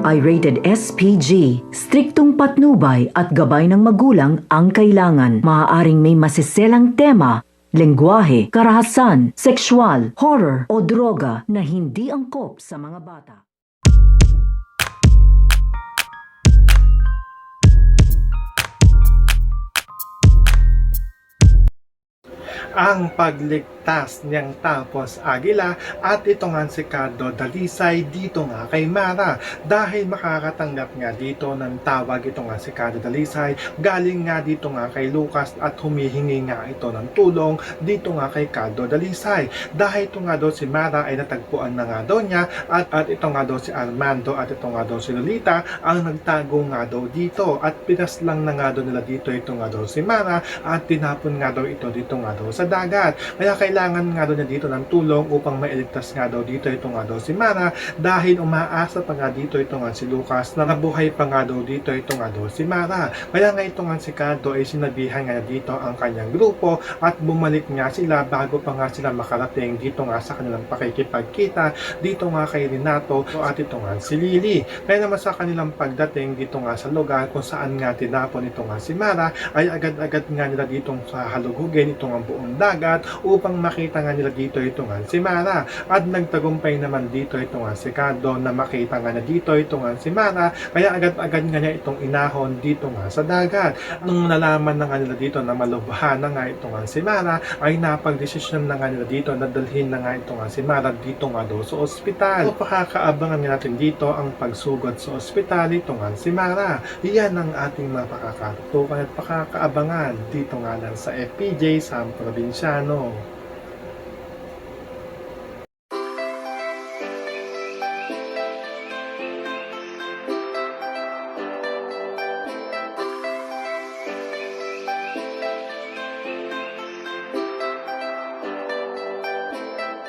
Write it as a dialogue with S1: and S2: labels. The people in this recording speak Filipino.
S1: ay rated SPG. Striktong patnubay at gabay ng magulang ang kailangan. Maaaring may masiselang tema, lengguwahe, karahasan, sexual, horror o droga na hindi angkop sa mga bata.
S2: Ang pagligtas niyang tapos Agila at ito nga si Cardo Dalisay dito nga kay Mara dahil makakatanggap nga dito ng tawag ito nga si Cardo Dalisay galing nga dito nga kay Lucas at humihingi nga ito ng tulong dito nga kay Cardo Dalisay dahil ito nga daw si Mara ay natagpuan na nga daw niya at ito nga daw si Armando at ito nga daw si Lolita ang nagtago nga daw dito at pinaslang na nga daw nila dito ito nga daw si Mara at tinapon nga daw ito dito nga daw sa dagat. Kaya kailangan nga daw niya dito ng tulong upang mailigtas nga daw dito ito nga daw si Mara dahil umaasa pa nga dito ito nga si Lucas na nabuhay pa nga daw dito ito nga daw si Mara. Kaya nga ito nga si Cardo ay sinabihan nga dito ang kanyang grupo at bumalik nga sila bago pa nga sila makarating dito nga sa kanilang pakikipagkita dito nga kay Renato at ito nga si Lily. Kaya naman sa kanilang pagdating dito nga sa lugar kung saan nga tinapon ito nga si Mara ay agad-agad nga nila ditong sa halugugin ito nga buong dagat upang makita nga nila dito ito nga si Mara at nagtagumpay naman dito ito nga si Cardo na makita nga na dito ito nga si Mara kaya agad-agad nga niya itong inahon dito nga sa dagat. Nung nalaman na nga nila dito na malubha na nga ito nga si Mara ay napagdesisyon na nga nila dito na dalhin na nga ito nga si Mara dito nga daw sa ospital. So pakakaabangan natin dito ang pagsugod sa ospital ito nga si Mara. Iyan ang ating mapakakatutukan at pakakaabangan dito nga lang sa FPJ San Provinciano.